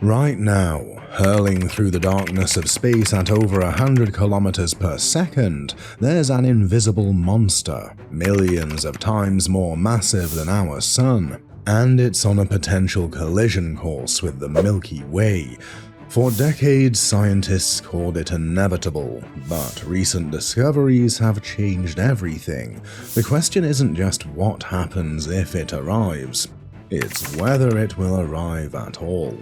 Right now, hurling through the darkness of space at over 100 kilometers per second, there's an invisible monster, millions of times more massive than our sun, and it's on a potential collision course with the Milky Way. For decades, scientists called it inevitable, but recent discoveries have changed everything. The question isn't just what happens if it arrives, it's whether it will arrive at all.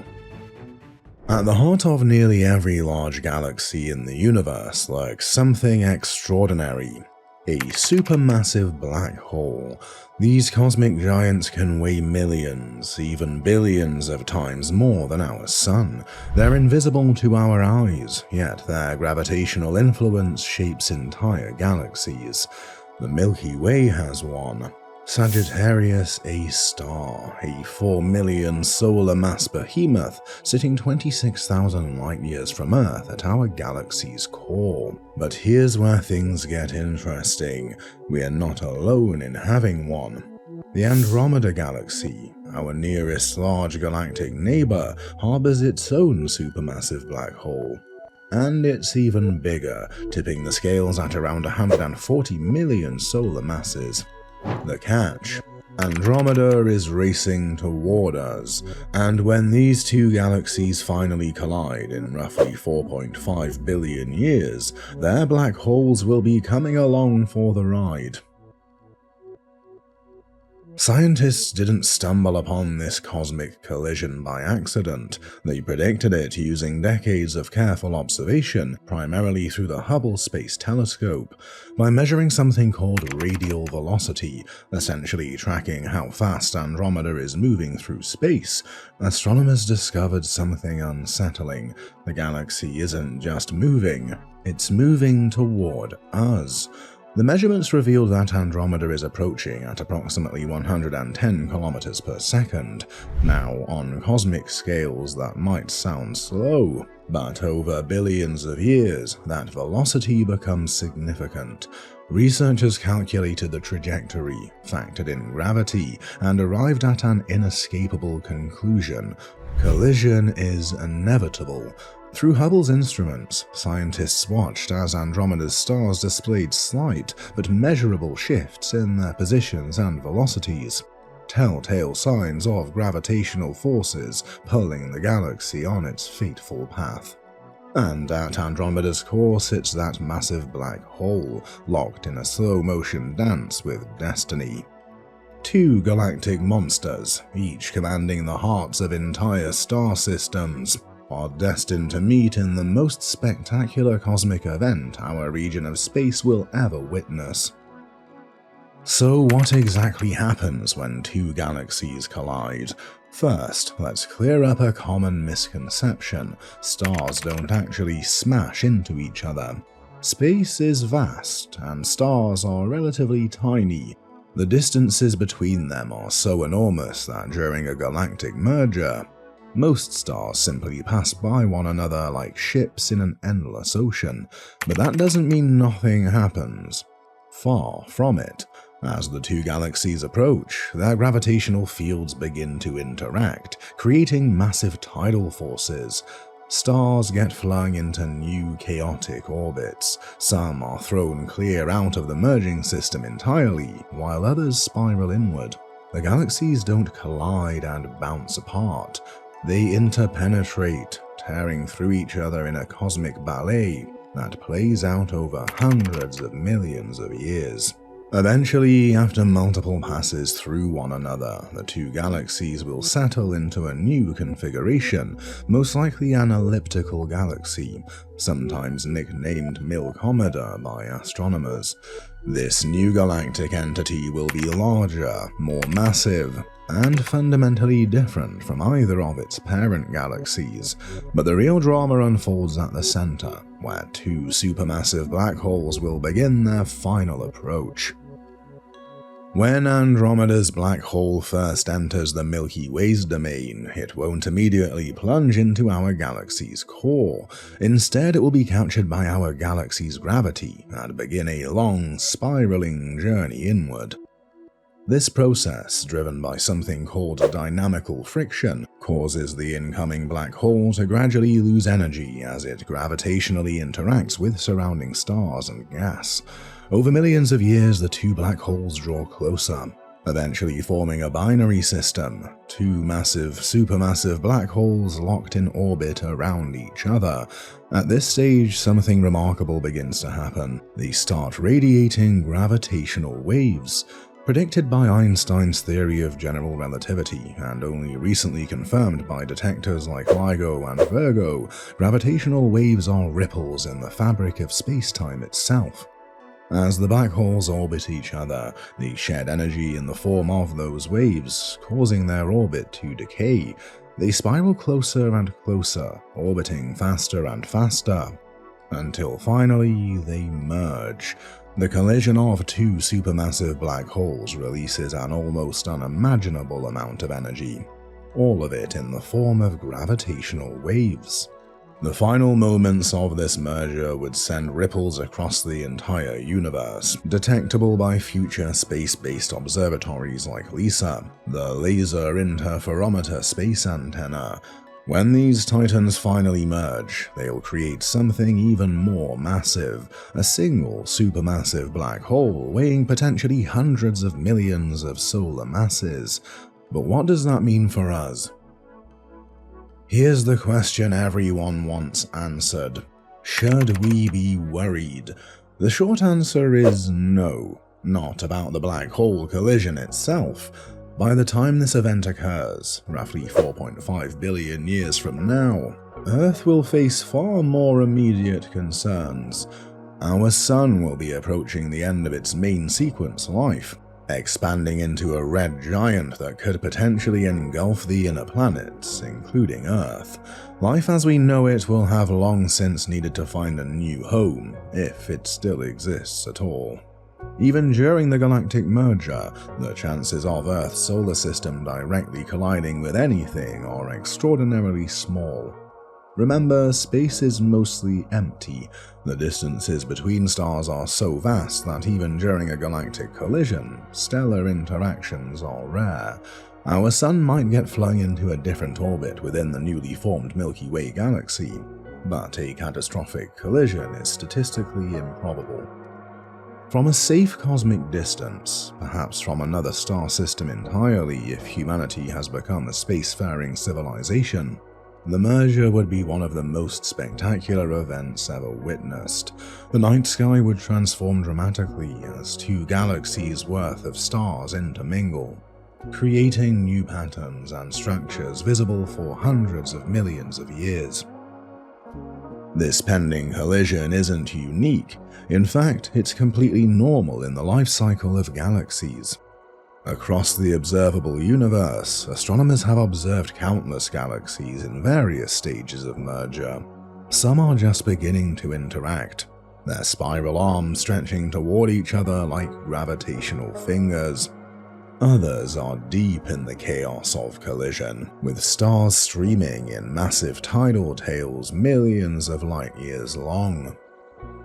At the heart of nearly every large galaxy in the universe lurks something extraordinary: a supermassive black hole. These cosmic giants can weigh millions, even billions of times more than our sun. They're invisible to our eyes, yet their gravitational influence shapes entire galaxies. The Milky Way has one. Sagittarius A star, a 4 million solar mass behemoth sitting 26,000 light-years from Earth at our galaxy's core. But here's where things get interesting. We are not alone in having one. The Andromeda Galaxy, our nearest large galactic neighbor, harbors its own supermassive black hole. And it's even bigger, tipping the scales at around 140 million solar masses. The catch: Andromeda is racing toward us, and when these two galaxies finally collide in roughly 4.5 billion years, their black holes will be coming along for the ride. Scientists didn't stumble upon this cosmic collision by accident. They predicted it using decades of careful observation, primarily through the Hubble Space Telescope. By measuring something called radial velocity, essentially tracking how fast Andromeda is moving through space, astronomers discovered something unsettling. The galaxy isn't just moving, it's moving toward us. The measurements revealed that Andromeda is approaching at approximately 110 kilometers per second. Now, on cosmic scales that might sound slow, but over billions of years, that velocity becomes significant. Researchers calculated the trajectory, factored in gravity, and arrived at an inescapable conclusion: collision is inevitable. Through Hubble's instruments, scientists watched as Andromeda's stars displayed slight but measurable shifts in their positions and velocities, telltale signs of gravitational forces pulling the galaxy on its fateful path. And at Andromeda's core sits that massive black hole, locked in a slow-motion dance with destiny. Two galactic monsters, each commanding the hearts of entire star systems, are destined to meet in the most spectacular cosmic event our region of space will ever witness. So what exactly happens when two galaxies collide? First, let's clear up a common misconception: stars don't actually smash into each other. Space is vast, and stars are relatively tiny. The distances between them are so enormous that during a galactic merger, most stars simply pass by one another like ships in an endless ocean. But that doesn't mean nothing happens. Far from it. As the two galaxies approach, their gravitational fields begin to interact, creating massive tidal forces. Stars get flung into new chaotic orbits. Some are thrown clear out of the merging system entirely, while others spiral inward. The galaxies don't collide and bounce apart. They interpenetrate, tearing through each other in a cosmic ballet that plays out over hundreds of millions of years. Eventually, after multiple passes through one another, the two galaxies will settle into a new configuration, most likely an elliptical galaxy, sometimes nicknamed Milkomeda by astronomers. This new galactic entity will be larger, more massive, and fundamentally different from either of its parent galaxies. But the real drama unfolds at the center, where two supermassive black holes will begin their final approach. When Andromeda's black hole first enters the Milky Way's domain, it won't immediately plunge into our galaxy's core. Instead, it will be captured by our galaxy's gravity and begin a long, spiraling journey inward. This process, driven by something called dynamical friction, causes the incoming black hole to gradually lose energy as it gravitationally interacts with surrounding stars and gas. Over millions of years, the two black holes draw closer, eventually forming a binary system, two massive supermassive black holes locked in orbit around each other. At this stage, something remarkable begins to happen. They start radiating gravitational waves. Predicted by Einstein's theory of general relativity, and only recently confirmed by detectors like LIGO and Virgo, gravitational waves are ripples in the fabric of space-time itself. As the black holes orbit each other, they shed energy in the form of those waves, causing their orbit to decay. They spiral closer and closer, orbiting faster and faster, until finally they merge. The collision of two supermassive black holes releases an almost unimaginable amount of energy, all of it in the form of gravitational waves. The final moments of this merger would send ripples across the entire universe, detectable by future space-based observatories like LISA, the Laser Interferometer Space Antenna. When these titans finally merge, they'll create something even more massive, a single supermassive black hole weighing potentially hundreds of millions of solar masses. But what does that mean for us? Here's the question everyone wants answered. Should we be worried? The short answer is no, not about the black hole collision itself. By the time this event occurs, roughly 4.5 billion years from now, Earth will face far more immediate concerns. Our Sun will be approaching the end of its main sequence life, expanding into a red giant that could potentially engulf the inner planets, including Earth. Life as we know it will have long since needed to find a new home, if it still exists at all. Even during the galactic merger, the chances of Earth's solar system directly colliding with anything are extraordinarily small. Remember, space is mostly empty. The distances between stars are so vast that even during a galactic collision, stellar interactions are rare. Our Sun might get flung into a different orbit within the newly formed Milky Way galaxy, but a catastrophic collision is statistically improbable. From a safe cosmic distance, perhaps from another star system entirely if humanity has become a spacefaring civilization, the merger would be one of the most spectacular events ever witnessed. The night sky would transform dramatically as two galaxies' worth of stars intermingle, creating new patterns and structures visible for hundreds of millions of years. This pending collision isn't unique. In fact, it's completely normal in the life cycle of galaxies. Across the observable universe, astronomers have observed countless galaxies in various stages of merger. Some are just beginning to interact, their spiral arms stretching toward each other like gravitational fingers. Others are deep in the chaos of collision, with stars streaming in massive tidal tails millions of light years long.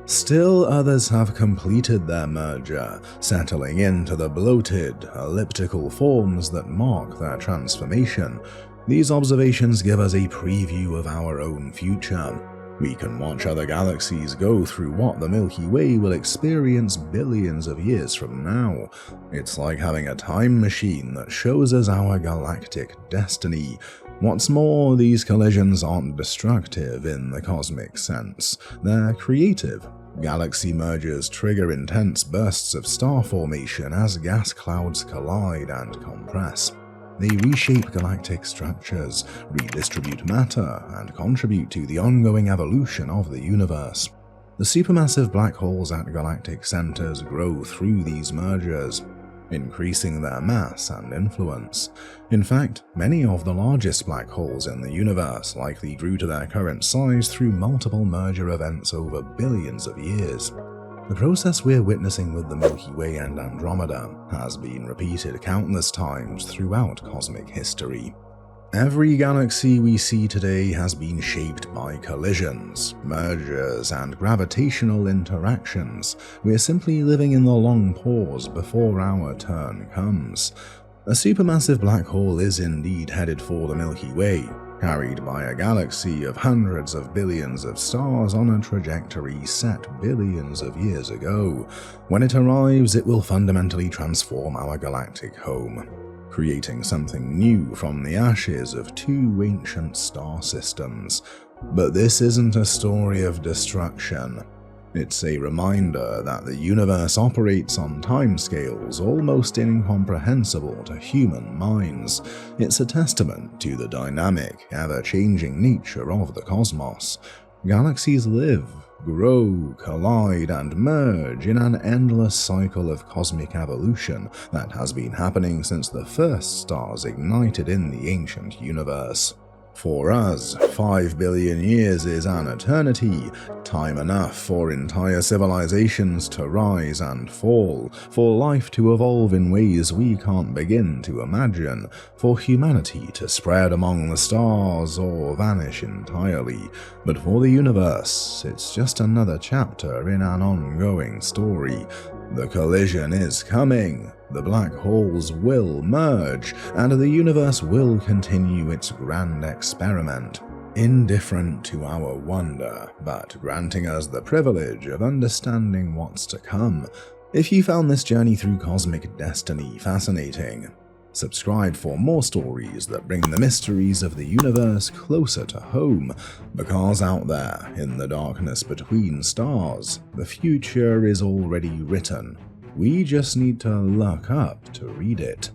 Still others have completed their merger, settling into the bloated, elliptical forms that mark their transformation. These observations give us a preview of our own future. We can watch other galaxies go through what the Milky Way will experience billions of years from now. It's like having a time machine that shows us our galactic destiny. What's more, these collisions aren't destructive in the cosmic sense. They're creative. Galaxy mergers trigger intense bursts of star formation as gas clouds collide and compress. They reshape galactic structures, redistribute matter, and contribute to the ongoing evolution of the universe. The supermassive black holes at galactic centers grow through these mergers, increasing their mass and influence. In fact, many of the largest black holes in the universe likely grew to their current size through multiple merger events over billions of years. The process we're witnessing with the Milky Way and Andromeda has been repeated countless times throughout cosmic history. Every galaxy we see today has been shaped by collisions, mergers, and gravitational interactions. We're simply living in the long pause before our turn comes. A supermassive black hole is indeed headed for the Milky Way, carried by a galaxy of hundreds of billions of stars on a trajectory set billions of years ago. When it arrives, it will fundamentally transform our galactic home, creating something new from the ashes of two ancient star systems. But this isn't a story of destruction. It's a reminder that the universe operates on timescales almost incomprehensible to human minds. It's a testament to the dynamic, ever-changing nature of the cosmos. Galaxies live, grow, collide, and merge in an endless cycle of cosmic evolution that has been happening since the first stars ignited in the ancient universe. For us, 5 billion years is an eternity, time enough for entire civilizations to rise and fall, for life to evolve in ways we can't begin to imagine, for humanity to spread among the stars or vanish entirely. But for the universe, it's just another chapter in an ongoing story. The collision is coming, the black holes will merge, and the universe will continue its grand experiment, indifferent to our wonder, but granting us the privilege of understanding what's to come. If you found this journey through cosmic destiny fascinating, subscribe for more stories that bring the mysteries of the universe closer to home, because out there, in the darkness between stars, the future is already written. We just need to look up to read it.